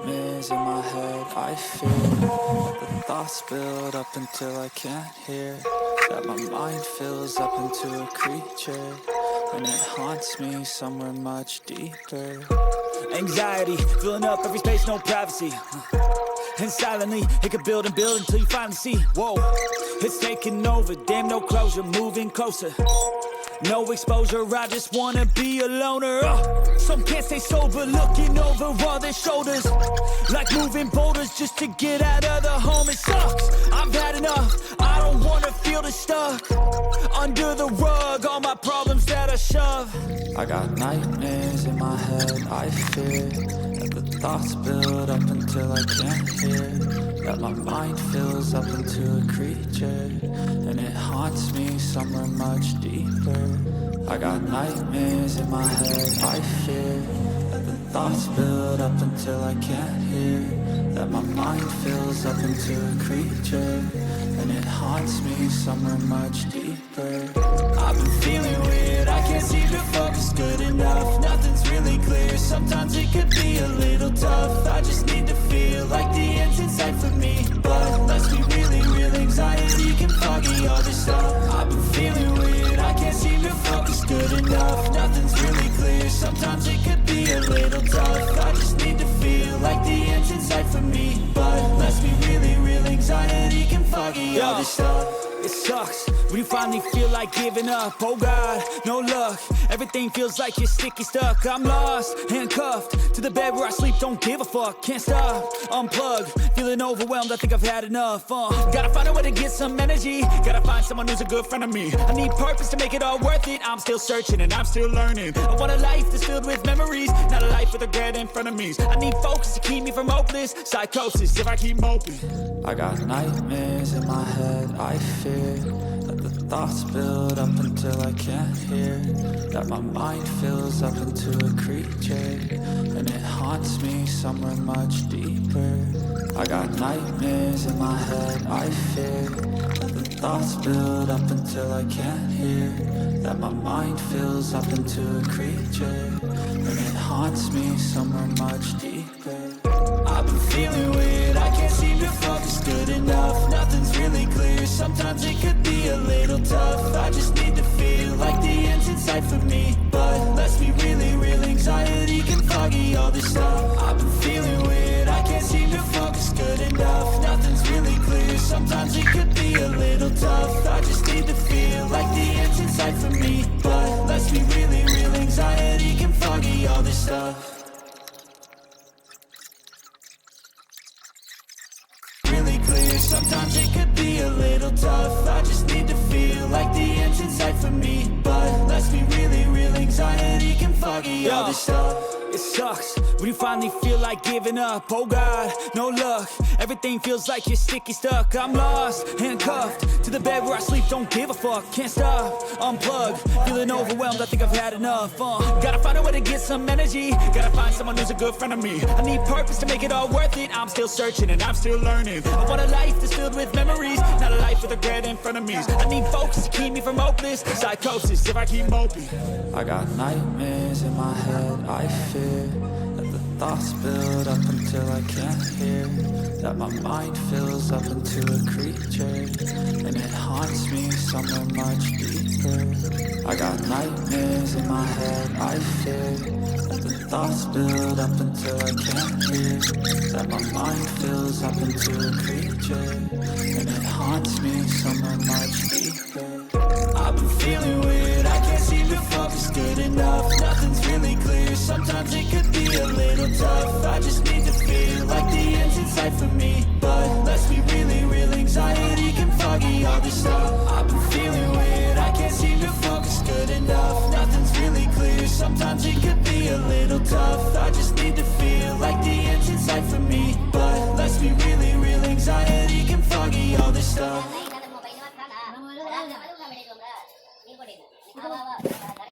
nightmares in my head. I fear the thoughts build up until I can't hear. That my mind fills up into a creature, and it haunts me somewhere much deeper. Anxiety, filling up every space, no privacy. And silently, it could build and build until you finally see. Whoa, it's taking over, damn no closure, moving closer. No exposure, I just wanna be a loner. Some can't stay sober, looking over all their shoulders, like moving boulders just to get out of the home. It sucks, I've had enough, I don't wanna feel the stuck under the rug, all my problems that I shove. I got nightmares in my head, I fear that the thoughts build up until I can't hear. That my mind fills up into a creature, and it haunts me somewhere much deeper. I got nightmares in my head, I fear that the thoughts build up until I can't hear. That my mind fills up into a creature, and it haunts me somewhere much deeper. I've been feeling weird, I can't seem to focus good enough. Nothing's really clear, sometimes it could be a little tough. I just need to feel like the end's in sight for me, but let's be really real, anxiety can foggy all this stuff. I've been feeling weird, I can't seem to focus good enough. Nothing's really clear, sometimes it could be a little tough. I just need to feel like the end's in sight for me, but let's be really real, anxiety can foggy all this stuff. It sucks when you finally feel like giving up. Oh God, no luck, everything feels like you're sticky stuck. I'm lost, handcuffed to the bed where I sleep, don't give a fuck. Can't stop, unplug, feeling overwhelmed, I think I've had enough. Gotta find a way to get some energy, gotta find someone who's a good friend of me. I need purpose to make it all worth it, I'm still searching and I'm still learning. I want a life that's filled with memories, not a life with regret in front of me. I need focus to keep me from hopeless psychosis if I keep moping. I got nightmares in my head, I fear that the thoughts build up until I can't hear. That my mind fills up into a creature, and it haunts me somewhere much deeper. I got nightmares in my head, I fear that the thoughts build up until I can't hear. That my mind fills up into a creature, and it haunts me somewhere much deeper. I've been feeling weird, I can't seem to focus good enough. Nothing's really clear, sometimes it could be a little tough. I just need to feel like the end's in sight for me, but let's be really real, anxiety can foggy all this stuff. I've been feeling weird, I can't seem to focus good enough. Nothing's really clear, sometimes it could be a little tough. I just need to feel like the end's in sight for me, but let's be really real, anxiety can foggy all this stuff. Sometimes it could be a little tough. I just need to feel like the end's in sight for me, but let's be really real, anxiety can foggy all this stuff. It sucks when you finally feel like giving up. Oh God, no luck, everything feels like you're sticky stuck. I'm lost, handcuffed to the bed where I sleep, don't give a fuck. Can't stop, unplug, feeling overwhelmed, I think I've had enough. Gotta find a way to get some energy, gotta find someone who's a good friend of me. I need purpose to make it all worth it, I'm still searching and I'm still learning. I want a life that's filled with memories, not a life with regret in front of me. I need focus to keep me from hopeless psychosis if I keep moping. I got nightmares in my head, I fear that the thoughts build up until I can't hear. That my mind fills up into a creature, and it haunts me somewhere much deeper. I got nightmares in my head, I fear that the thoughts build up until I can't hear. That my mind fills up into a creature, and it haunts me somewhere much deeper. I've been feeling weird, I can't seem to focus good enough. Nothing's really clear, sometimes it could be a little tough. I just need to feel like the end's in sight for me, but let's be really real, anxiety can foggy all this stuff. I've been feeling weird, I can't seem to focus good enough. Nothing's really clear, sometimes it could be a little tough. I just need to feel like the end's in sight for me, but let's be really real, anxiety can foggy all this stuff.